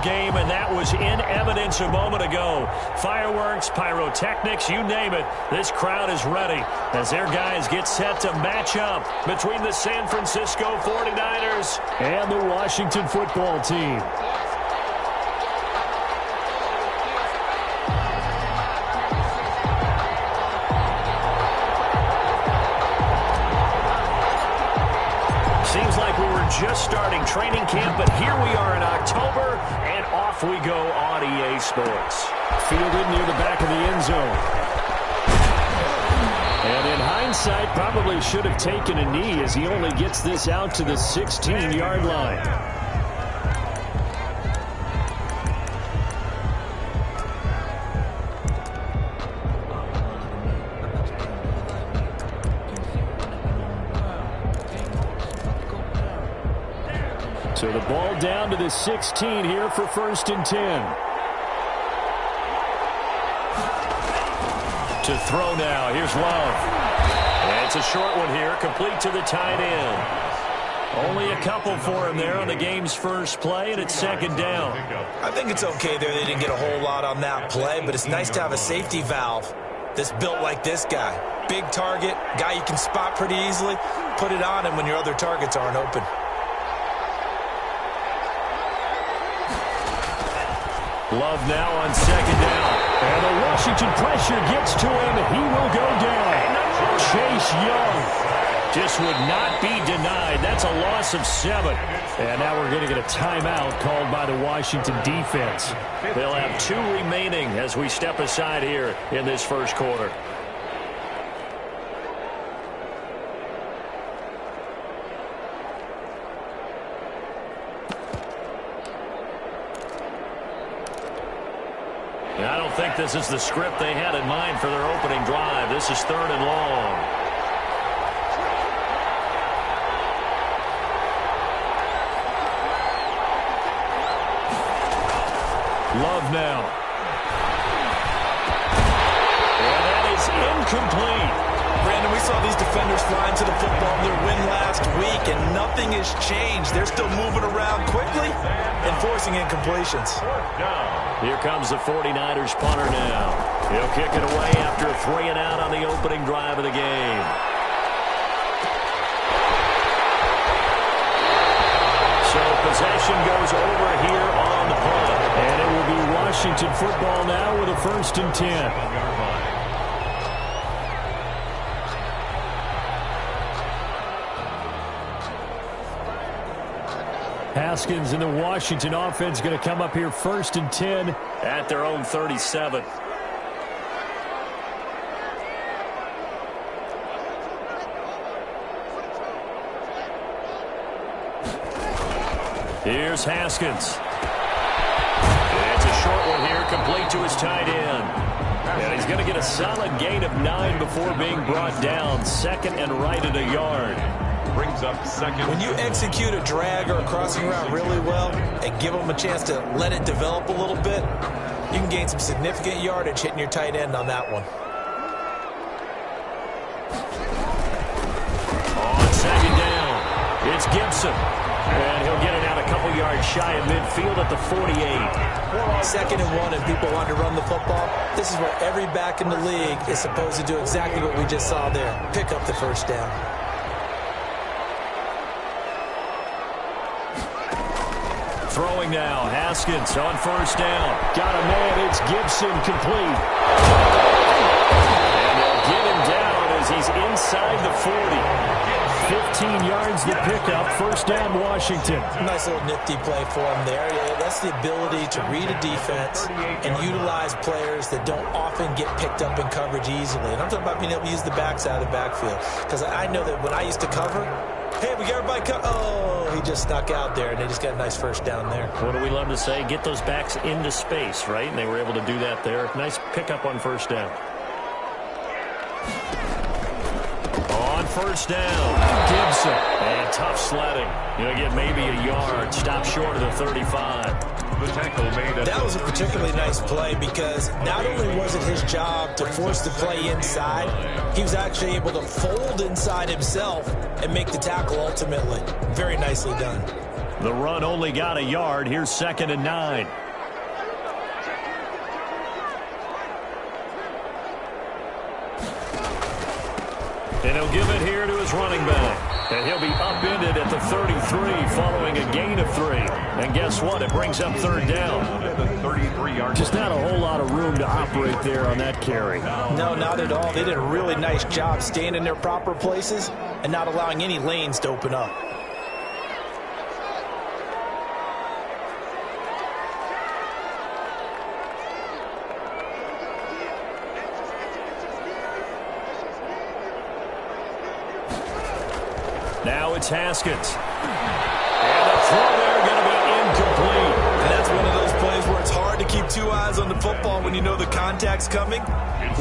game, and that was in evidence a moment ago. Fireworks, pyrotechnics, you name it. This crowd is ready as their guys get set to match up between the San Francisco 49ers and the Washington football team. Seems like we were just starting training camp, but here we are in October, and off we go on EA Sports. Fielded near the back of the end zone. And in hindsight, probably should have taken a knee as he only gets this out to the 16-yard line. So the ball down to the 16 here for 1st and 10. To throw now. Here's Love. And it's a short one here, complete to the tight end. Only a couple for him there on the game's first play, and it's 2nd down. I think it's okay there. They didn't get a whole lot on that play, but it's nice to have a safety valve that's built like this guy. Big target, guy you can spot pretty easily. Put it on him when your other targets aren't open. Love now on 2nd down. And the Washington pressure gets to him. He will go down. Chase Young just would not be denied. That's a loss of 7. And now we're going to get a timeout called by the Washington defense. They'll have 2 remaining as we step aside here in this first quarter. I don't think this is the script they had in mind for their opening drive. This is 3rd and long. Love now. And that is incomplete. Brandon, we saw these defenders flying to the football in their win last week, and nothing has changed. They're still moving around quickly and forcing incompletions. Here comes the 49ers punter now. He'll kick it away after a 3-and-out on the opening drive of the game. So possession goes over here on the punt. And it will be Washington football now with a 1st and 10. Haskins and the Washington offense going to come up here 1st and 10 at their own 37. Here's Haskins. It's a short one here, complete to his tight end. And he's going to get a solid gain of 9 before being brought down. 2nd and right at a yard. Brings up 2nd. When you execute a drag or a crossing route really well and give them a chance to let it develop a little bit, you can gain some significant yardage hitting your tight end on that one. On 2nd down, it's Gibson. And he'll get it out a couple yards shy of midfield at the 48. 2nd and 1, and people want to run the football. This is where every back in the league is supposed to do exactly what we just saw there. Pick up the 1st down. Throwing now, Haskins on 1st down. Got a man, it's Gibson, complete. And they'll get him down as he's inside the 40. 15 yards the pickup, 1st down Washington. Nice little nifty play for him there. That's the ability to read a defense and utilize players that don't often get picked up in coverage easily. And I'm talking about being able to use the backs out of the backfield. Because I know that when I used to cover, hey, we got everybody oh, he just snuck out there, and they just got a nice 1st down there. What do we love to say? Get those backs into space, right? And they were able to do that there. Nice pickup on 1st down. On 1st down, Gibson. And tough sledding. You'll get maybe a yard. Stop short of the 35. The tackle made that was a particularly nice play because not only was it his job to force the play inside, he was actually able to fold inside himself and make the tackle ultimately. Very nicely done. The run only got a yard. Here's 2nd and 9. And he'll give it here to his running back. And he'll be upended at the 33 following a gain of 3. And guess what? It brings up 3rd down. Just not a whole lot of room to operate there on that carry. No, not at all. They did a really nice job staying in their proper places and not allowing any lanes to open up. Now it's Haskins. And the throw there going to be incomplete. And that's one of those plays where it's hard to keep 2 eyes on the football when you know the contact's coming,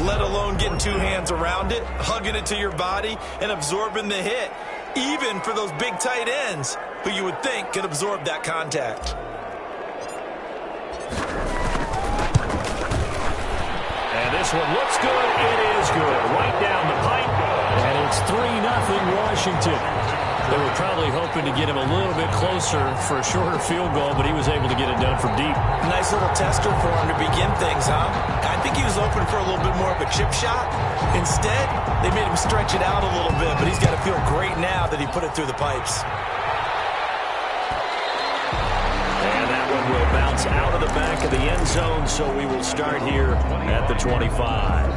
let alone getting 2 hands around it, hugging it to your body, and absorbing the hit, even for those big tight ends who you would think could absorb that contact. And this one looks good. It is good. Right down the pipe. And it's 3-0 Washington. They were probably hoping to get him a little bit closer for a shorter field goal, but he was able to get it done from deep. Nice little tester for him to begin things, huh? I think he was hoping for a little bit more of a chip shot. Instead, they made him stretch it out a little bit, but he's got to feel great now that he put it through the pipes. And that one will bounce out of the back of the end zone, so we will start here at the 25.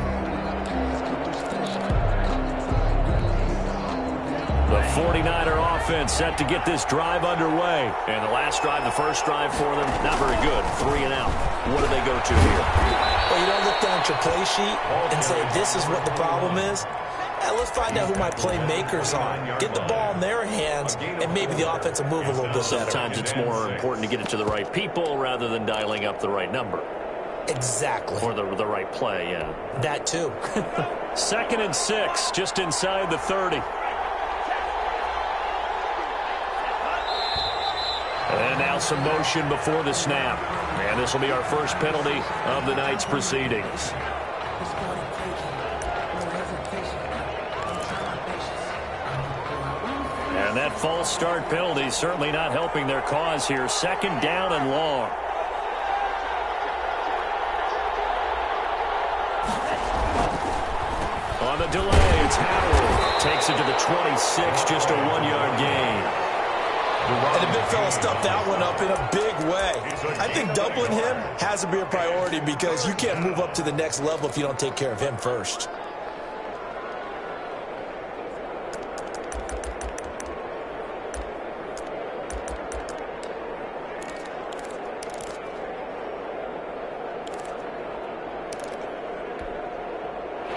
The 49er offense set to get this drive underway. And the last drive, the first drive for them, not very good. 3 and out. What do they go to here? Well, you don't look down at your play sheet and say, this is what the problem is. Let's find out who my playmakers are. Get the ball in their hands, and maybe the offense will move a little bit better. Sometimes it's more important to get it to the right people rather than dialing up the right number. Exactly. Or the right play, yeah. That too. 2nd and 6, just inside the 30. And now some motion before the snap. And this will be our first penalty of the night's proceedings. And that false start penalty certainly not helping their cause here. 2nd down and long. On the delay, it's Howard. Takes it to the 26, just a 1-yard gain. And the big fella stuffed that one up in a big way. I think doubling him has to be a priority because you can't move up to the next level if you don't take care of him first.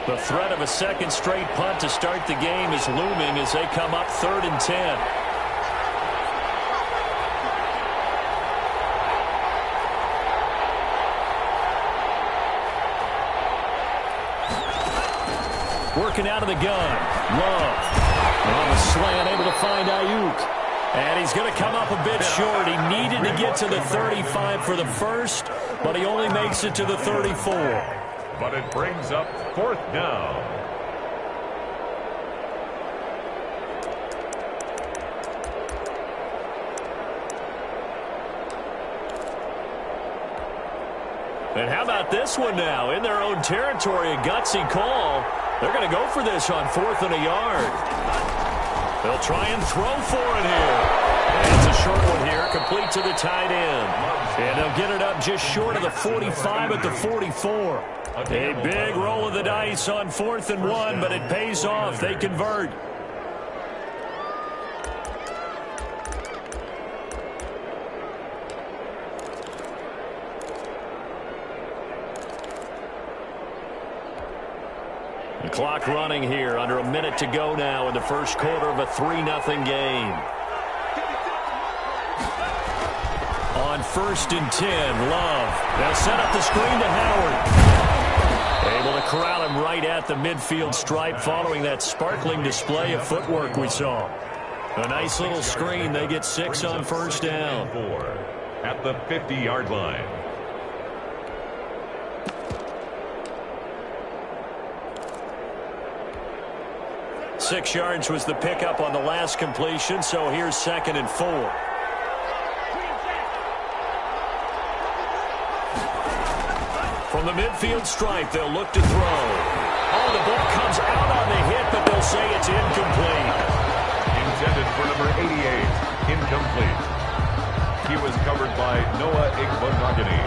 The threat of a second straight punt to start the game is looming as they come up 3rd and 10. Working out of the gun. Love. On the slant, able to find Ayuk. And he's going to come up a bit short. He needed to get to the 35 for the first, but he only makes it to the 34. But it brings up 4th down. And how about this one now? In their own territory, a gutsy call. They're going to go for this on 4th and a yard. They'll try and throw for it here. And it's a short one here, complete to the tight end. And they'll get it up just short of the 45 at the 44. A big roll of the dice on 4th and 1, but it pays off. They convert. The clock running here, under a minute to go now in the first quarter of a 3-0 game. On 1st and 10, Love. They'll set up the screen to Howard. Able to corral him right at the midfield stripe following that sparkling display of footwork we saw. A nice little screen. They get 6 on 1st down. 4 at the 50-yard line. Six yards was the pickup on the last completion, so here's 2nd and 4. From the midfield stripe, they'll look to throw. Oh, the ball comes out on the hit, but they'll say it's incomplete. Intended for number 88. Incomplete. He was covered by Noah Igbonagani.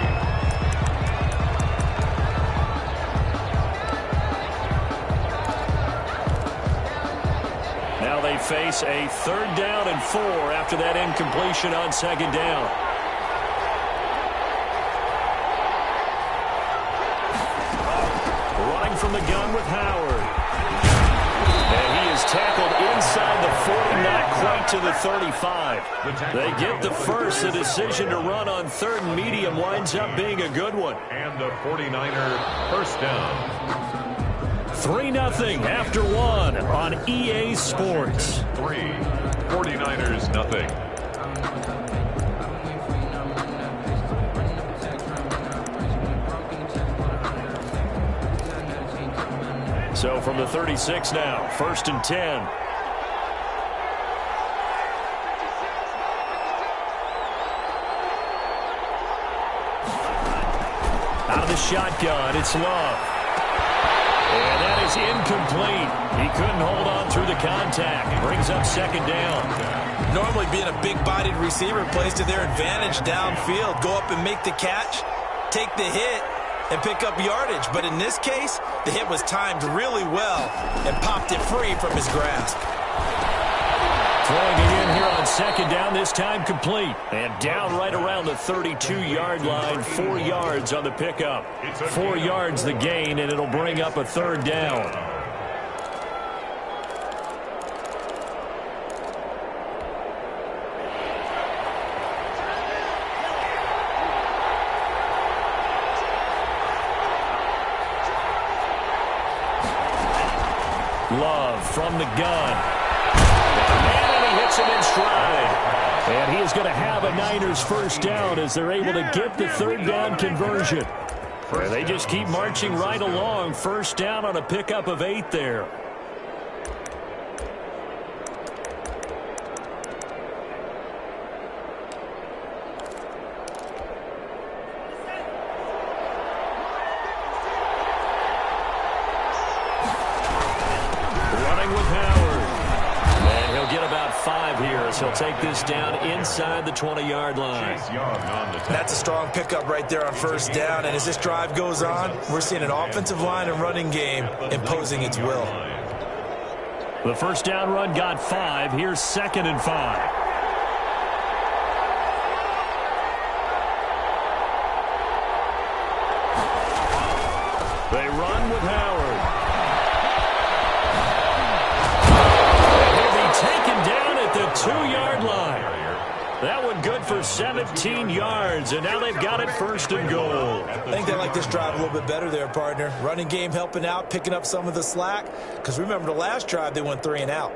Now they face a 3rd down and 4 after that incompletion on 2nd down. Running from the gun with Howard. And he is tackled inside the 40, not quite to the 35. They get the first. The decision to run on 3rd and medium winds up being a good one. And the 49er first down. 3-0 after 1 on EA Sports. 49ers nothing. So from the 36 now, 1st and 10. Out of the shotgun, it's Love. And that is incomplete. He couldn't hold on through the contact. Brings up 2nd down. Normally being a big-bodied receiver plays to their advantage downfield. Go up and make the catch, take the hit, and pick up yardage. But in this case, the hit was timed really well and popped it free from his grasp. Throwing it in here on 2nd down, this time complete. And down right around the 32-yard line, 4 yards on the pickup. 4 yards the gain, and it'll bring up a 3rd down. Love from the gun. Hits him in stride. And he is going to have a Niners first down as they're able to get the 3rd down conversion. And they just keep marching right along. First down on a pickup of 8 there. Running with Howard. And he'll get about 5 here as he'll take this down inside the 20-yard line. That's a strong pickup right there on 1st down. And as this drive goes on, we're seeing an offensive line and running game imposing its will. The 1st down run got 5. Here's 2nd and 5. They run with Howard. Taken down at the 2-yard line. That one good for 17 yards, and now they've got it 1st and goal. I think they like this drive a little bit better there, partner. Running game helping out, picking up some of the slack. Because remember, the last drive, they went 3 and out.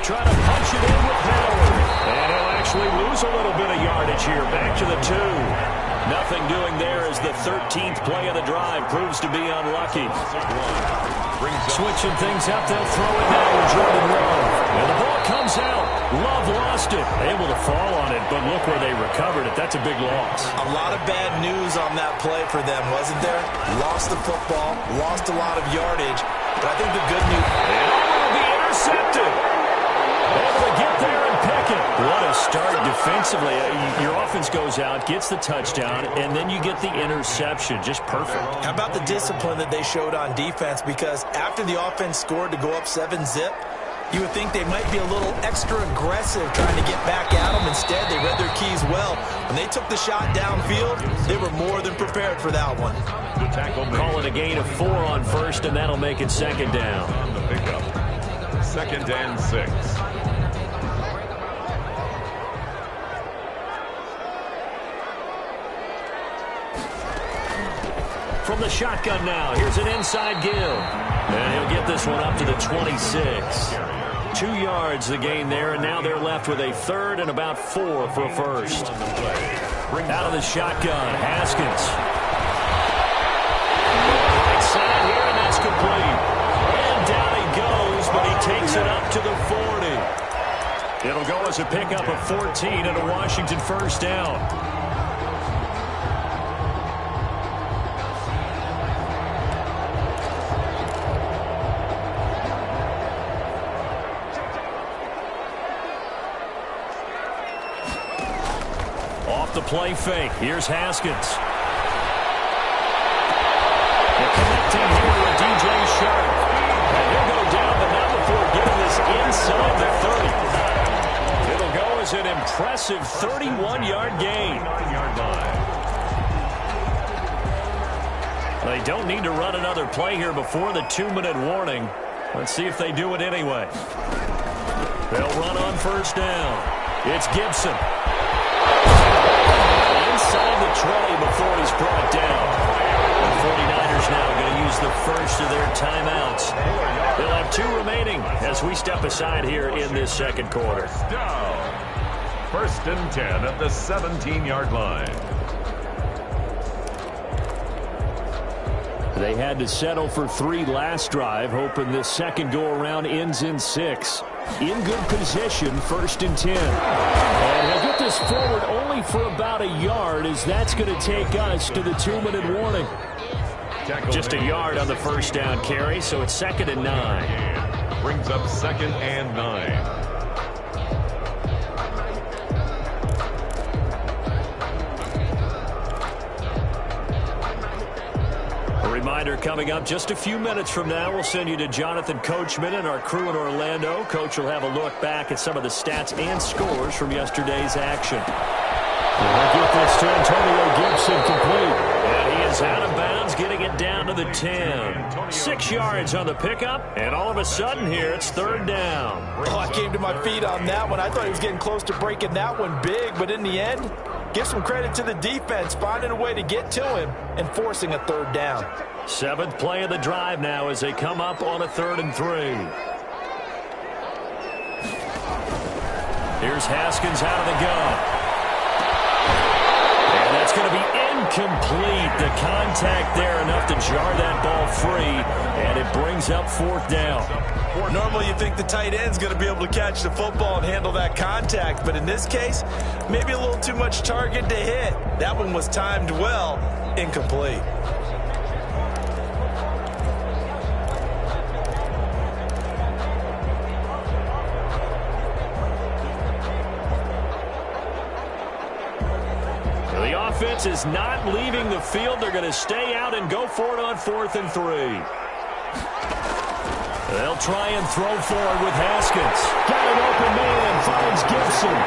Trying to punch it in with Howard. And he'll actually lose a little bit of yardage here. Back to the 2. Nothing doing there as the 13th play of the drive proves to be unlucky. Switching things up, they'll throw it now with Jordan Love. And the ball comes out. Love lost it. Able to fall on it, but look where they recovered it. That's a big loss. A lot of bad news on that play for them, wasn't there? Lost the football, lost a lot of yardage. But I think the good news... And will be intercepted. Able to get there and pick it. What a start defensively. Your offense goes out, gets the touchdown, and then you get the interception. Just perfect. How about the discipline that they showed on defense? Because after the offense scored to go up 7-zip, you would think they might be a little extra aggressive trying to get back at them. Instead, they read their keys well. When they took the shot downfield, they were more than prepared for that one. Call it a gain of 4 on 1st, and that'll make it 2nd down. On the pickup. 2nd and 6. From the shotgun now, here's an inside give. And he'll get this one up to the 26. 2 yards the gain there, and now they're left with a third and about 4 for a first. Out of the shotgun, Haskins. Right side here, and that's complete. And down he goes, but he takes it up to the 40. It'll go as a pickup of 14 and a Washington first down. The play fake. Here's Haskins. They're connecting here with DJ Sharp. And he'll go down, but not before getting this inside the 30. It'll go as an impressive 31-yard gain. They don't need to run another play here before the 2-minute warning. Let's see if they do it anyway. They'll run on first down. It's Gibson. Inside the 20 before he's brought down. The 49ers now going to use the first of their timeouts. They'll have 2 remaining as we step aside here in this second quarter. First and 10 at the 17-yard line. They had to settle for 3 last drive, hoping this second go-around ends in 6. In good position, first and 10. And he'll get this forward only for about a yard, as that's going to take us to the 2-minute warning. Just a yard on the first down carry, so it's 2nd and 9. Brings up 2nd and 9. Reminder coming up just a few minutes from now. We'll send you to Jonathan Coachman and our crew in Orlando. Coach will have a look back at some of the stats and scores from yesterday's action. They'll get this to Antonio Gibson complete. And he is out of bounds, getting it down to the 10. 6 yards on the pickup, and all of a sudden here it's 3rd down. Oh, I came to my feet on that one. I thought he was getting close to breaking that one big, but in the end, give some credit to the defense, finding a way to get to him and forcing a 3rd down. 7th play of the drive now as they come up on a 3rd and 3. Here's Haskins out of the gun. And that's going to be incomplete. The contact there enough to jar that ball free, and it brings up 4th down. Normally you think the tight end's going to be able to catch the football and handle that contact, but in this case, maybe a little too much target to hit. That one was timed well, incomplete. The offense is not leaving the field. They're going to stay out and go for it on 4th and 3. They'll try and throw forward with Haskins. Got an open man, finds Gibson.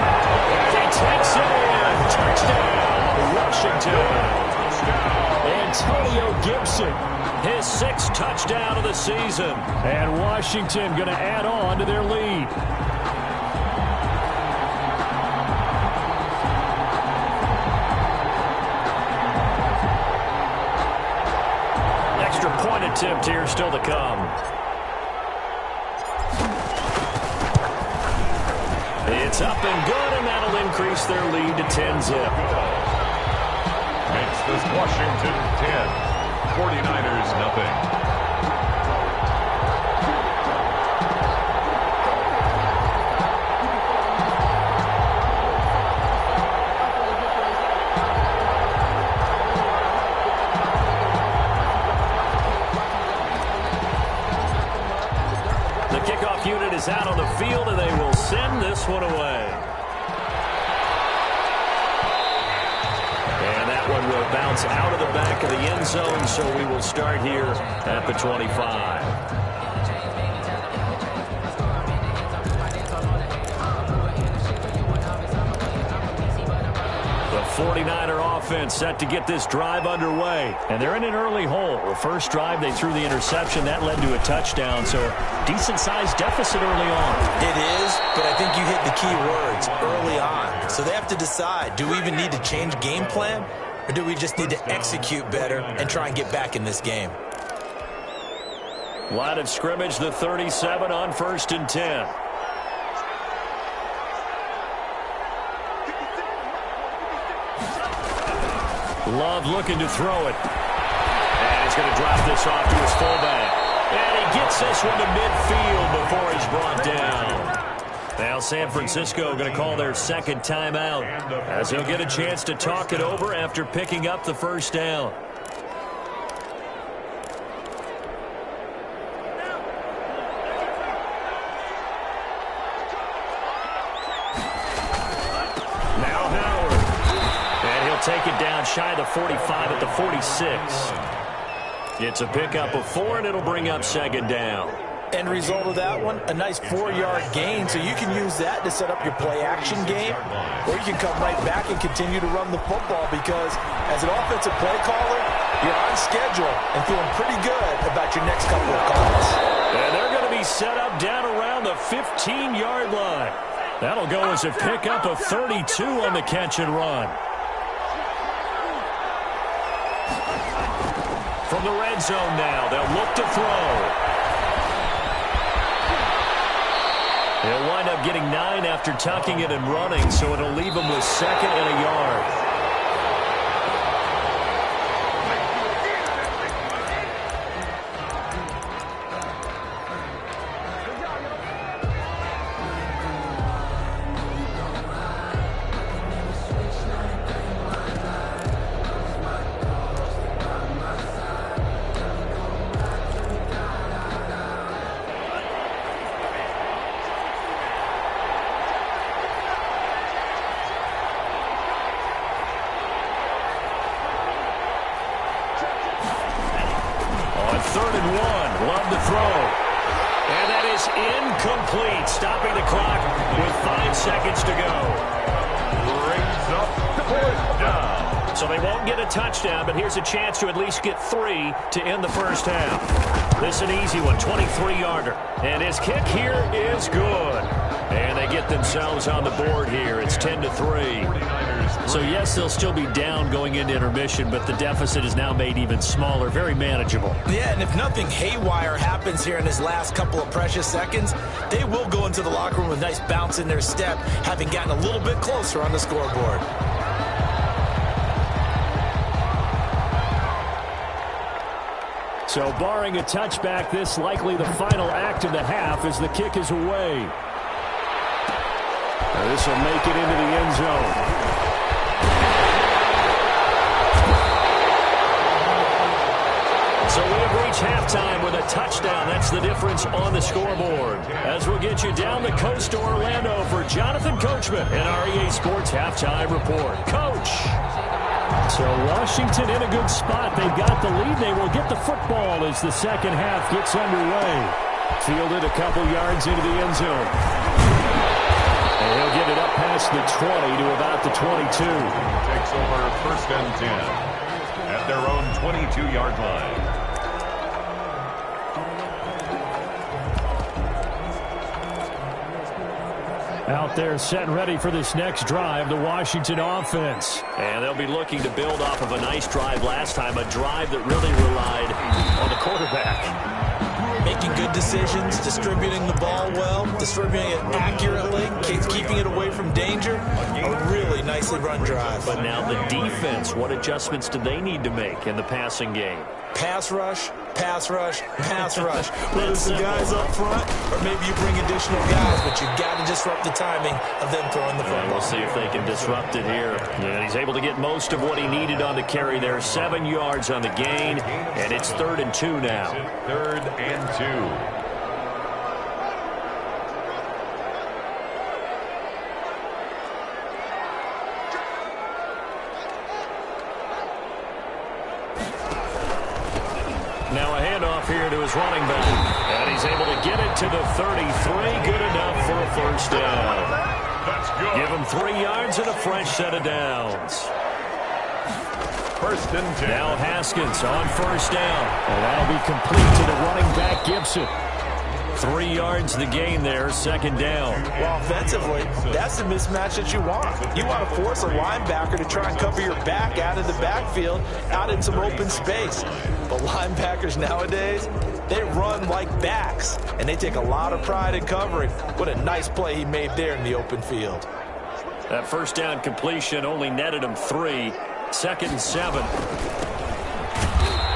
He takes it in. Touchdown, Washington. Antonio Gibson. His 6th touchdown of the season. And Washington going to add on to their lead. Extra point attempt here still to come. It's up and good, and that'll increase their lead to 10-zip. Makes this Washington 10. 49ers nothing. The kickoff unit is out on the field, and they will send this one away. And that one will bounce out of the back of the end zone, so we will start here at the 25. The 49er offense set to get this drive underway. And they're in an early hole. The first drive, they threw the interception. That led to a touchdown, so decent-sized deficit early on. It is, but I think you hit the key words, early on. So they have to decide, do we even need to change game plan? or do we just need to execute better and try and get back in this game? Line of scrimmage, the 37 on 1st and 10. Love looking to throw it. And he's going to drop this off to his fullback. And he gets this one to midfield before he's brought down. Now San Francisco going to call their second timeout as they'll get a chance to talk it over after picking up the first down. Now Howard. And he'll take it down shy of the 45 at the 46. It's a pickup of 4, and it'll bring up second down. End result of that one, a nice 4-yard gain, so you can use that to set up your play-action game, or you can come right back and continue to run the football because as an offensive play caller, you're on schedule and feeling pretty good about your next couple of calls. And they're going to be set up down around the 15-yard line. That'll go as a pickup of 32 on the catch and run. From the red zone now, they'll look to throw. He'll wind up getting 9 after tucking it and running, so it'll leave him with 2nd and a yard. Incomplete, stopping the clock with 5 seconds to go. Brings up 4th down. So they won't get a touchdown, but here's a chance to at least get 3 to end the first half. This is an easy one, 23-yarder. And his kick here is good. And they get themselves on the board here. It's 10-3. So, yes, they'll still be down going into intermission, but the deficit is now made even smaller, very manageable. Yeah, and if nothing haywire happens here in his last couple of precious seconds, they will go into the locker room with a nice bounce in their step, having gotten a little bit closer on the scoreboard. So, barring a touchback, this likely the final act of the half as the kick is away. This will make it into the end zone. So we have reached halftime with a touchdown. That's the difference on the scoreboard. As we'll get you down the coast to Orlando for Jonathan Coachman and our EA Sports Halftime Report. Coach. So Washington in a good spot. They've got the lead. They will get the football as the second half gets underway. Fielded a couple yards into the end zone. And he'll get it up past the 20 to about the 22. Takes over 1st and 10 at their own 22-yard line. Out there set and ready for this next drive, the Washington offense. And they'll be looking to build off of a nice drive last time, a drive that really relied on the quarterback. Making good decisions, distributing the ball well, distributing it accurately, keeping it away from danger. A really nicely run drive. But now the defense, what adjustments do they need to make in the passing game? Pass rush, pass rush, pass rush. Whether it's the guys up front or maybe you bring additional guys, but you've got to disrupt the timing of them throwing the football. We'll see if they can disrupt it here. And he's able to get most of what he needed on the carry there. 7 yards on the gain, and it's 3rd and 2 now. 3rd and 2. Now a handoff here to his running back. And he's able to get it to the 33. Good enough for a first down. That's good. Give him 3 yards and a fresh set of downs. 1st and 10. Now Haskins on first down. And that'll be complete to the running back, Gibson. 3 yards the gain there, second down. Well, offensively, that's the mismatch that you want. You want to force a linebacker to try and cover your back out of the backfield, out in some open space. But linebackers nowadays, they run like backs, and they take a lot of pride in covering. What a nice play he made there in the open field. That first down completion only netted him 3. Second and 7.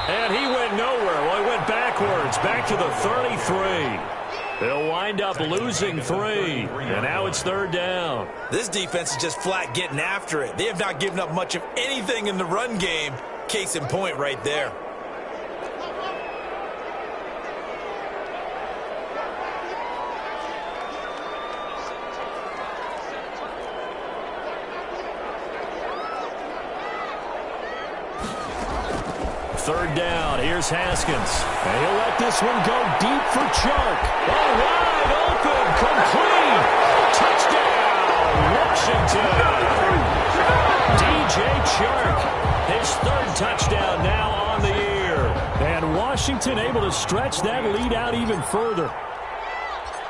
And he went nowhere. Well, he went backwards, back to the 33. They'll wind up losing 3. And now it's third down. This defense is just flat getting after it. They have not given up much of anything in the run game. Case in point right there. Third down, here's Haskins. And he'll let this one go deep for Chark. Oh, wide open, complete. Touchdown, Washington. DJ Chark, his third touchdown now on the year. And Washington able to stretch that lead out even further.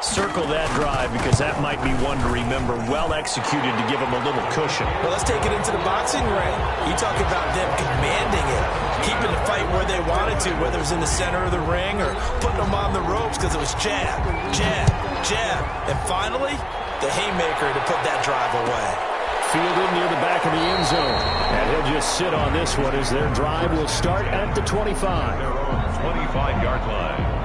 Circle that drive because that might be one to remember. Well executed to give them a little cushion. Well, let's take it into the boxing ring. You talk about them commanding it, keeping the fight where they wanted to, whether it was in the center of the ring or putting them on the ropes because it was jab, jab, jab. And finally, the haymaker to put that drive away. Fielded near the back of the end zone. And he'll just sit on this one as their drive will start at the 25. Their own 25-yard line.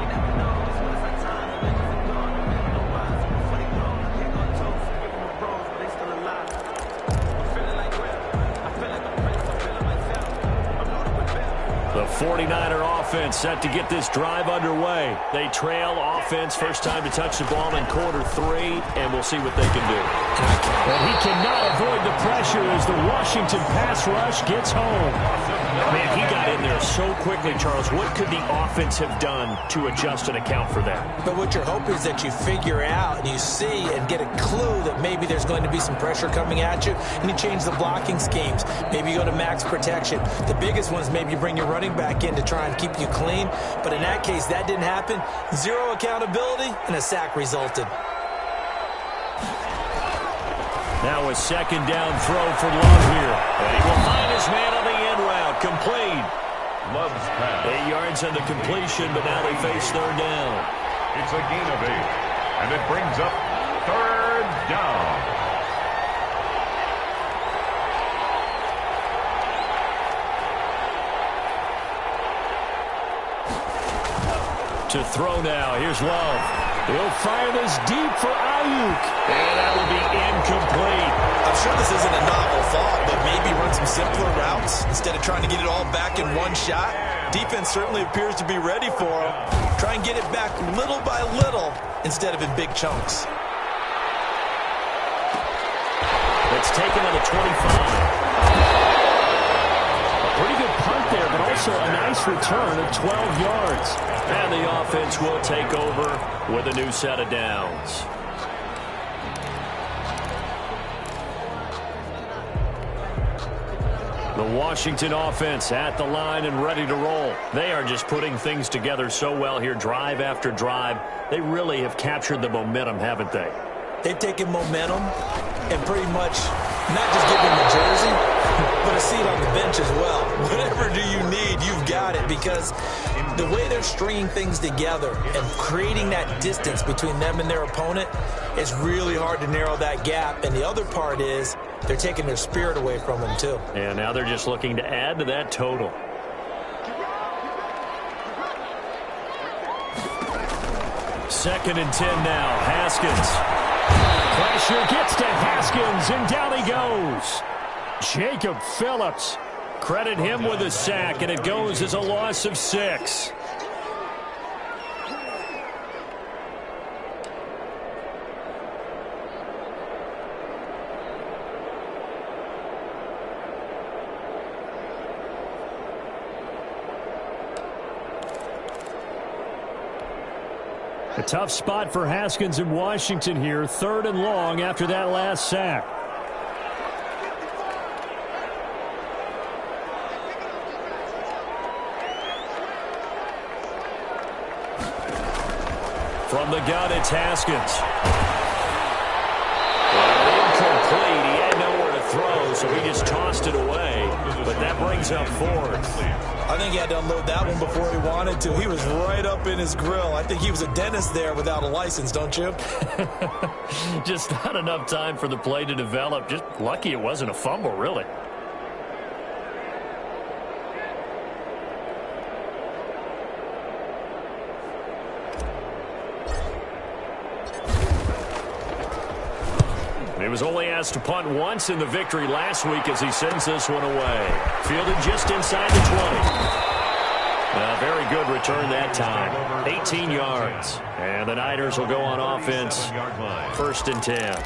The 49er offense set to get this drive underway. They trail offense, first time to touch the ball in quarter 3, and we'll see what they can do. And he cannot avoid the pressure as the Washington pass rush gets home. Man, he got in there so quickly, Charles. What could the offense have done to adjust and account for that? But what you're hoping is that you figure out and you see and get a clue that maybe there's going to be some pressure coming at you, and you change the blocking schemes. Maybe you go to max protection. The biggest one is maybe you bring your running back in to try and keep you clean. But in that case, that didn't happen. Zero accountability, and a sack resulted. Now a second down throw for Love here. And he will find his man on the end route. Complete. Love's pass. 8 yards on the completion, but now they face third down. It's a gain of 8. And it brings up third down. To throw now. Here's Love. He'll fire this deep for Ayuk. And that will be incomplete. I'm sure this isn't a novel thought, but maybe run some simpler routes instead of trying to get it all back in one shot. Defense certainly appears to be ready for him. Try and get it back little by little instead of in big chunks. It's taken on the 25. Pretty good punt there, but also a nice return of 12 yards. And the offense will take over with a new set of downs. The Washington offense at the line and ready to roll. They are just putting things together so well here, drive after drive. They really have captured the momentum, haven't they? They've taken momentum and pretty much not just give them a jersey, but a seat on the bench as well. Whatever do you need, you've got it, because the way they're stringing things together and creating that distance between them and their opponent, it's really hard to narrow that gap. And the other part is they're taking their spirit away from them too. And now they're just looking to add to that total. Second and 10 now. Haskins. Pressure gets to Haskins, and down he goes. Jacob Phillips. Credit him with a sack, and it goes as a loss of 6. A tough spot for Haskins in Washington here. Third and long after that last sack. From the gun, it's Haskins. Incomplete. He had nowhere to throw, so he just tossed it away. But that brings up fourth. I think he had to unload that one before he wanted to. He was right up in his grill. I think he was a dentist there without a license, don't you? Just not enough time for the play to develop. Just lucky it wasn't a fumble, really. He was only asked to punt once in the victory last week as he sends this one away. Fielded just inside the 20. Very good return that time. 18 yards. And the Niners will go on offense. 1st and 10.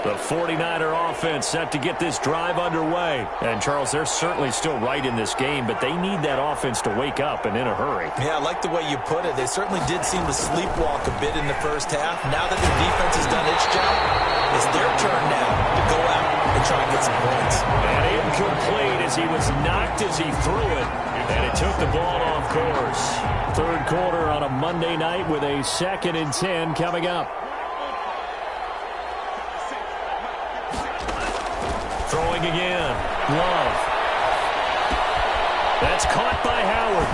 The 49er offense set to get this drive underway. And, Charles, they're certainly still right in this game, but they need that offense to wake up and in a hurry. Yeah, I like the way you put it. They certainly did seem to sleepwalk a bit in the first half. Now that their defense has done its job, it's their turn now to go out and try and get some points. And incomplete as he was knocked as he threw it, and it took the ball off course. 3rd quarter on a Monday night with a 2nd and 10 coming up. Throwing again. Love. That's caught by Howard.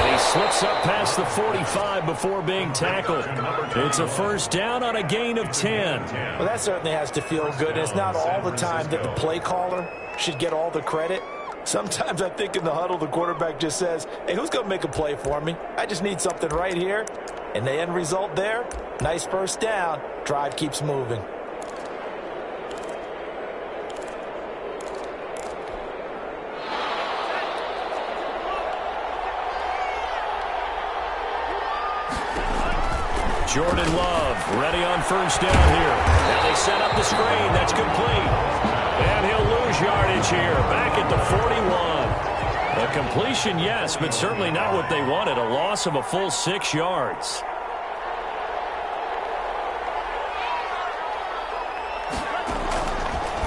And he slips up past the 45 before being tackled. It's a 1st down on a gain of 10. Well, that certainly has to feel good. And it's not all the time that the play caller should get all the credit. Sometimes I think in the huddle, the quarterback just says, hey, who's going to make a play for me? I just need something right here. And the end result there, nice 1st down. Drive keeps moving. Jordan Love ready on 1st down here. Now they set up the screen. That's complete. And he'll lose yardage here. Back at the 41. A completion, yes, but certainly not what they wanted. A loss of a full 6 yards.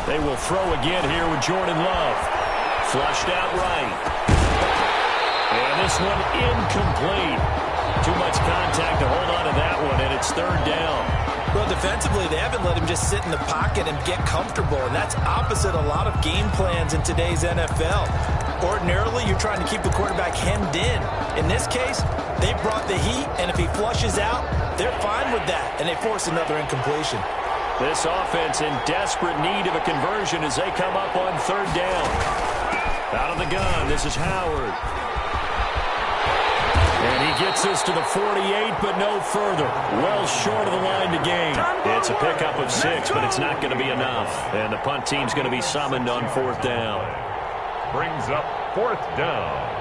They will throw again here with Jordan Love. Flushed out right. And this one incomplete. Too much contact to hold on to that one, and it's 3rd down. Well, defensively, they haven't let him just sit in the pocket and get comfortable, and that's opposite a lot of game plans in today's NFL. Ordinarily, you're trying to keep the quarterback hemmed in. In this case, they brought the heat, and if he flushes out, they're fine with that, and they force another incompletion. This offense in desperate need of a conversion as they come up on 3rd down. Out of the gun, this is Howard. And he gets this to the 48, but no further. Well short of the line to gain. It's a pickup of 6, but it's not going to be enough. And the punt team's going to be summoned on 4th down. Brings up 4th down.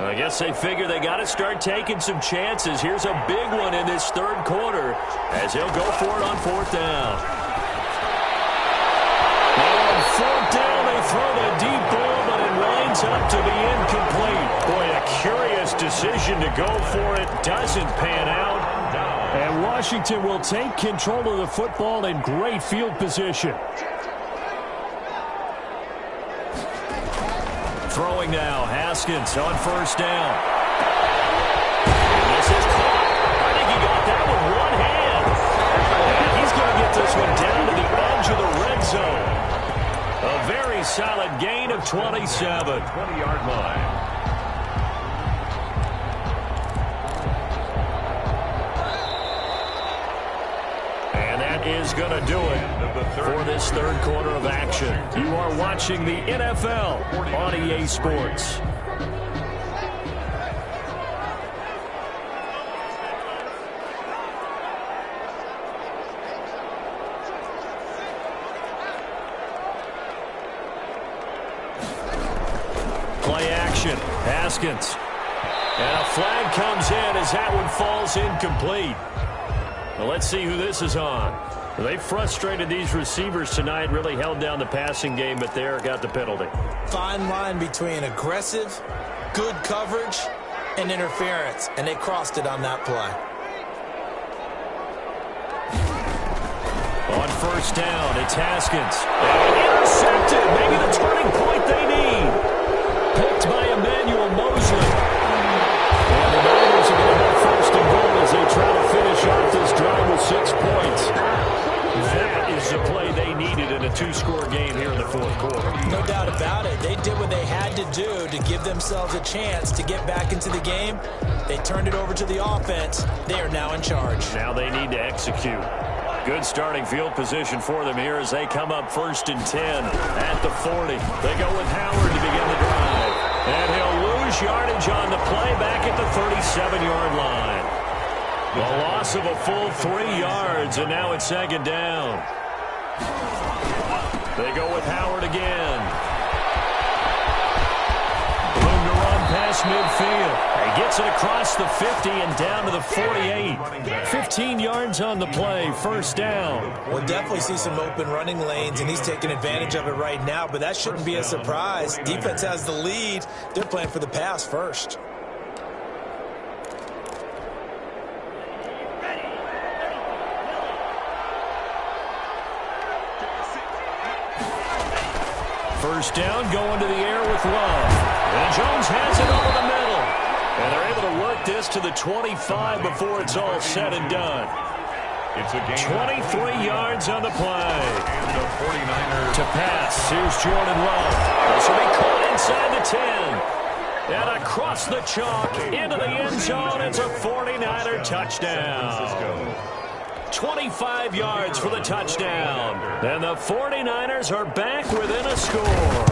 I guess they figure they got to start taking some chances. Here's a big one in this 3rd quarter as he'll go for it on 4th down. On 4th down, they throw the deep ball, but it winds up to be incomplete. Boy, a curious decision to go for it. Doesn't pan out. And Washington will take control of the football in great field position. Throwing now, Haskins on 1st down. And this is caught. I think he got that with one hand. And he's going to get this one down to the edge of the red zone. A very solid gain of 27. 20-yard line. Is going to do it for this 3rd quarter of action. You are watching the NFL on EA Sports. Play action. Haskins. And a flag comes in as that one falls incomplete. Well, let's see who this is on. They frustrated these receivers tonight, really held down the passing game, but there got the penalty. Fine line between aggressive, good coverage, and interference, and they crossed it on that play. On first down, it's Haskins. And intercepted. Maybe the turning point they need. Picked by Emmanuel Mosley. And the Niners are going to have first and goal as they try to finish off this drive with 6 points. That is the play they needed in a 2-score game here in the fourth quarter. No doubt about it. They did what they had to do to give themselves a chance to get back into the game. They turned it over to the offense. They are now in charge. Now they need to execute. Good starting field position for them here as they come up first and 10 at the 40. They go with Howard to begin the drive. And he'll lose yardage on the play back at the 37-yard line. A loss of a full 3 yards, and now it's second down. They go with Howard again. Room to run past midfield. He gets it across the 50 and down to the 48. 15 yards on the play, first down. We'll definitely see some open running lanes, and he's taking advantage of it right now, but that shouldn't be a surprise. Defense has the lead. They're playing for the pass first. First down, going to the air with Love. And Jones has it over the middle. And they're able to work this to the 25 before it's all said and done. It's a game 23 yards on the play. And the 49ers to pass. Here's Jordan Love. This will be caught inside the 10. And across the chalk into the end zone. It's a 49er touchdown. 25 yards for the touchdown. And the 49ers are back within a score.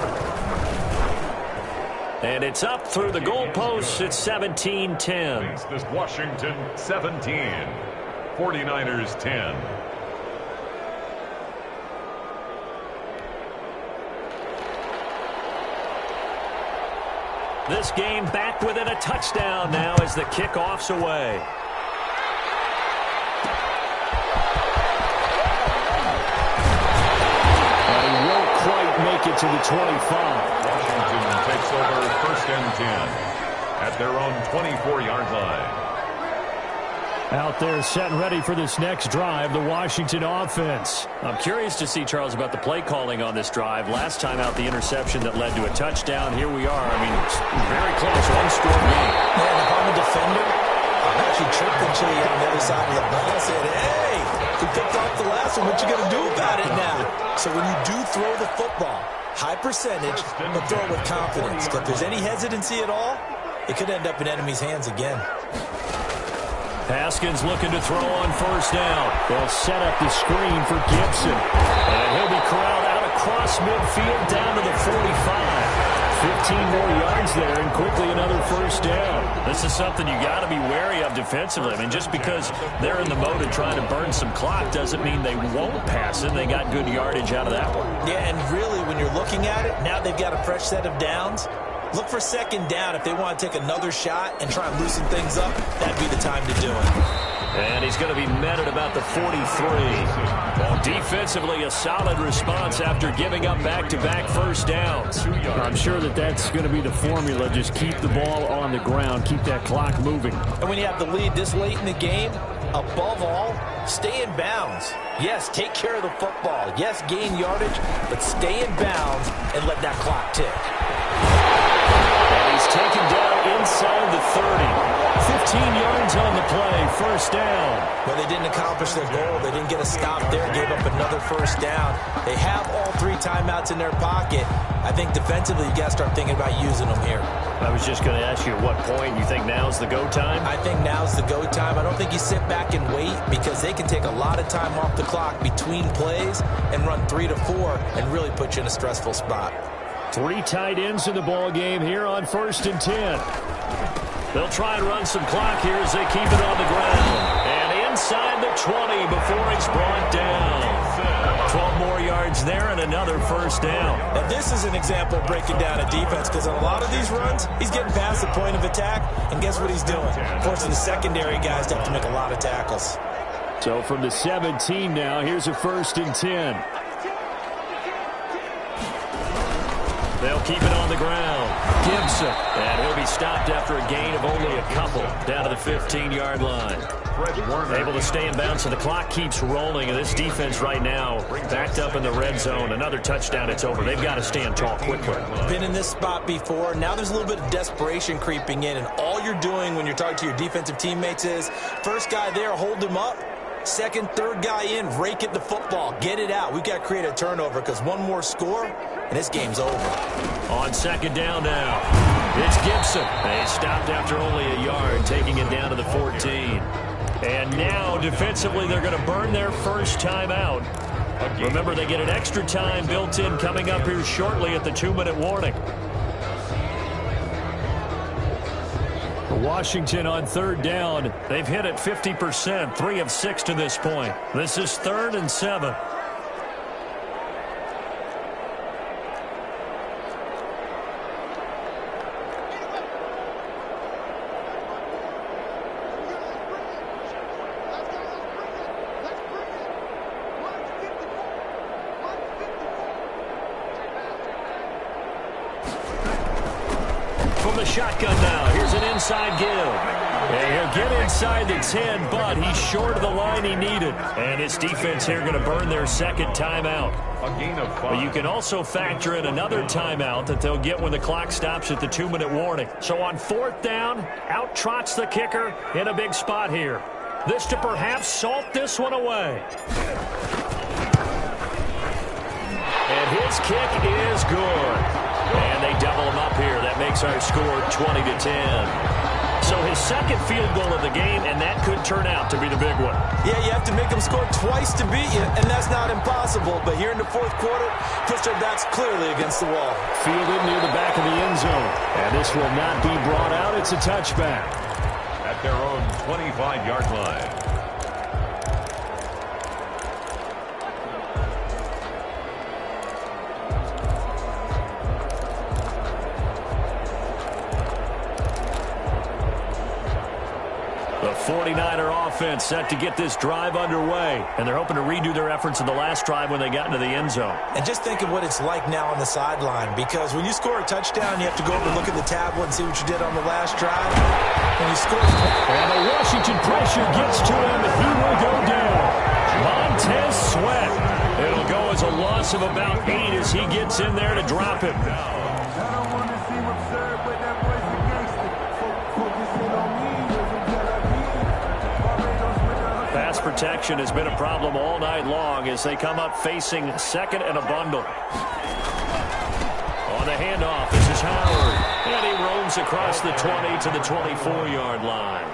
And it's up through the goalposts. It's 17-10. This Washington 17. 49ers 10. This game back within a touchdown now as the kickoff's away. Make it to the 25. Washington takes over first and 10 at their own 24-yard line. Out there set and ready for this next drive, the Washington offense. I'm curious to see, Charles, about the play calling on this drive. Last time out, the interception that led to a touchdown. Here we are. I mean, it's very close, one-score game. Man, if I'm a defender, I'm actually tripped until you're on the other side of the ball and saying, hey, we picked off the last one. What you going to do about it now? So when you do throw the football, high percentage, but throw it with confidence. If there's any hesitancy at all, it could end up in enemy's hands again. Haskins looking to throw on first down. They'll set up the screen for Gibson. And he'll be corralled out across midfield down to the 45. 15 more yards there, and quickly another first down. This is something you got to be wary of defensively. I mean, just because they're in the mode of trying to burn some clock doesn't mean they won't pass it. They got good yardage out of that one. Yeah, and really, when you're looking at it, now they've got a fresh set of downs. Look for second down if they want to take another shot and try and loosen things up. That'd be the time to do it. And he's going to be met at about the 43. Well, defensively, a solid response after giving up back-to-back first downs. I'm sure that that's going to be the formula. Just keep the ball on the ground. Keep that clock moving. And when you have the lead this late in the game, above all, stay in bounds. Yes, take care of the football. Yes, gain yardage, but stay in bounds and let that clock tick. And he's taken down inside the 30. 15 yards on the play, first down. Well, they didn't accomplish their goal. They didn't get a stop there, gave up another first down. They have all 3 timeouts in their pocket. I think defensively, you got to start thinking about using them here. I was just going to ask you at what point you think now's the go time? I think now's the go time. I don't think you sit back and wait because they can take a lot of time off the clock between plays and run 3 to 4 and really put you in a stressful spot. 3 tight ends in the ball game here on first and 10. They'll try and run some clock here as they keep it on the ground. And inside the 20 before he's brought down. 12 more yards there and another first down. Now, this is an example of breaking down a defense, because on a lot of these runs, he's getting past the point of attack, and guess what he's doing? Forcing the secondary guys to have to make a lot of tackles. So from the 17 now, here's a 1st and 10. They'll keep it on the ground. Gibson. And he'll be stopped after a gain of only a couple down to the 15-yard line. Able to stay in bounds, so the clock keeps rolling. And this defense right now backed up in the red zone. Another touchdown, it's over. They've got to stand tall quickly. Been in this spot before. Now there's a little bit of desperation creeping in. And all you're doing when you're talking to your defensive teammates is, first guy there, hold him up. Second, third guy in, rake at the football. Get it out. We've got to create a turnover, because one more score, and this game's over. On 2nd down now, it's Gibson. They stopped after only a yard, taking it down to the 14. And now, defensively, they're going to burn their first time out. Remember, they get an extra time built in coming up here shortly at the 2-minute warning. Washington on 3rd down. They've hit it 50%, 3 of 6 to this point. This is 3rd and 7. From the shotgun now, here's an inside give. And he'll get inside the 10, but he's short of the line he needed. And his defense here going to burn their 2nd timeout. A gain of 5. But you can also factor in another timeout that they'll get when the clock stops at the 2-minute warning. So on 4th down, out trots the kicker in a big spot here. This to perhaps salt this one away. And his kick is good. And they double him up here. That makes our score 20-10. So his 2nd field goal of the game, and that could turn out to be the big one. Yeah, you have to make them score twice to beat you, and that's not impossible. But here in the 4th quarter, pushed their backs clearly against the wall. Fielded near the back of the end zone. And this will not be brought out. It's a touchback. At their own 25-yard line. The 49er offense set to get this drive underway, and they're hoping to redo their efforts in the last drive when they got into the end zone. And just think of what it's like now on the sideline, because when you score a touchdown, you have to go over and look at the tablet and see what you did on the last drive. When you score... And the Washington pressure gets to him, and he will go down. Montez Sweat. It'll go as a loss of about 8 as he gets in there to drop him. Pass protection has been a problem all night long as they come up facing 2nd and a bundle. On the handoff, this is Howard. And he roams across the 20 to the 24-yard line.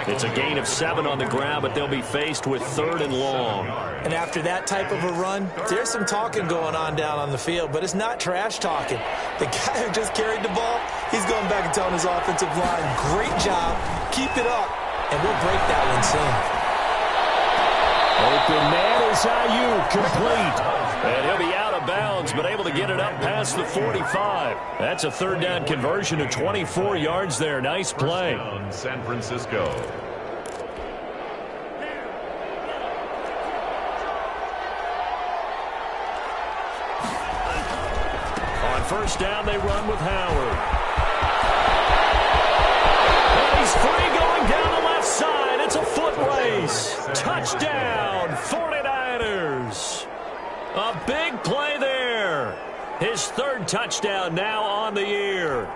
It's a gain of 7 on the ground, but they'll be faced with 3rd and long. And after that type of a run, there's some talking going on down on the field, but it's not trash talking. The guy who just carried the ball, he's going back and telling his offensive line, great job, keep it up, and we'll break that one soon. Open man is Ayuk, complete. And he'll be out of bounds, but able to get it up past the 45. That's a 3rd down conversion of 24 yards there. Nice play. On San Francisco. On 1st down, they run with Howard. And he's free going down the left side. It's a foot race. Touchdown, 49ers. A big play there. His 3rd touchdown now on the year.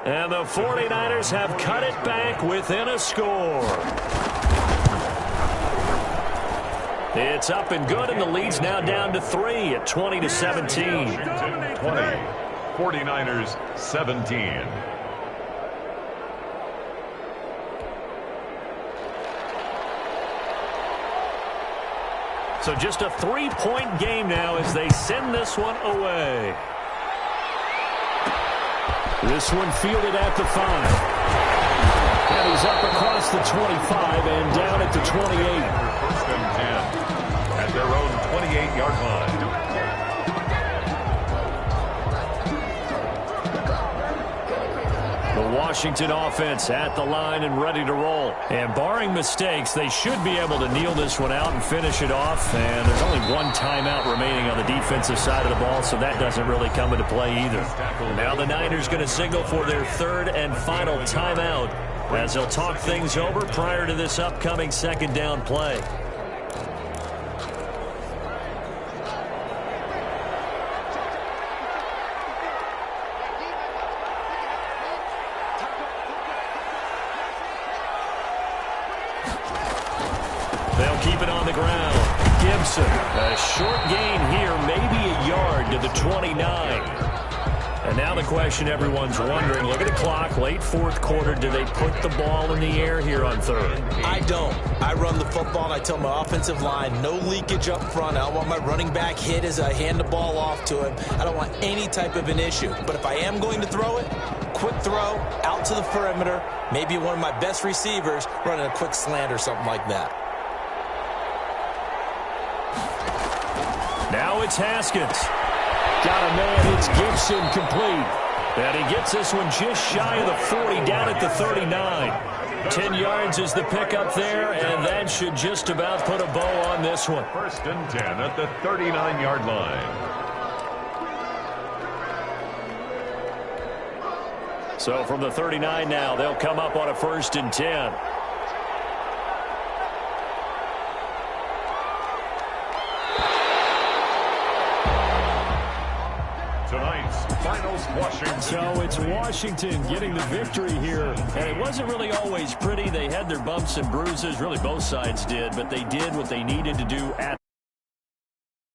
And the 49ers have cut it back within a score. It's up and good, and the lead's now down to 3 at 20-17. 20. 49ers 17. So just a 3-point game now as they send this one away. This one fielded at the 5. And he's up across the 25 and down at the 28. 1st and 10. At their own 38-yard line. The Washington offense at the line and ready to roll. And barring mistakes, they should be able to kneel this one out and finish it off. And there's only one timeout remaining on the defensive side of the ball, so that doesn't really come into play either. Now the Niners going to signal for their third and final timeout as they'll talk things over prior to this upcoming second down play. They'll keep it on the ground. Gibson, a short gain here, maybe a yard to the 29. And now the question everyone's wondering, look at the clock, late fourth quarter, do they put the ball in the air here on third? I don't. I run the football, and I tell my offensive line, no leakage up front. I don't want my running back hit as I hand the ball off to him. I don't want any type of an issue. But if I am going to throw it, quick throw, out to the perimeter, maybe one of my best receivers running a quick slant or something like that. Now it's Haskins. Got a man, it's Gibson complete. And he gets this one just shy of the 40, down at the 39. 10 yards is the pickup there, and that should just about put a bow on this one. First and 10 at the 39-yard line. So from the 39 now, they'll come up on a first and 10. So it's Washington getting the victory here. And it wasn't really always pretty. They had their bumps and bruises. Really, both sides did. But they did what they needed to do at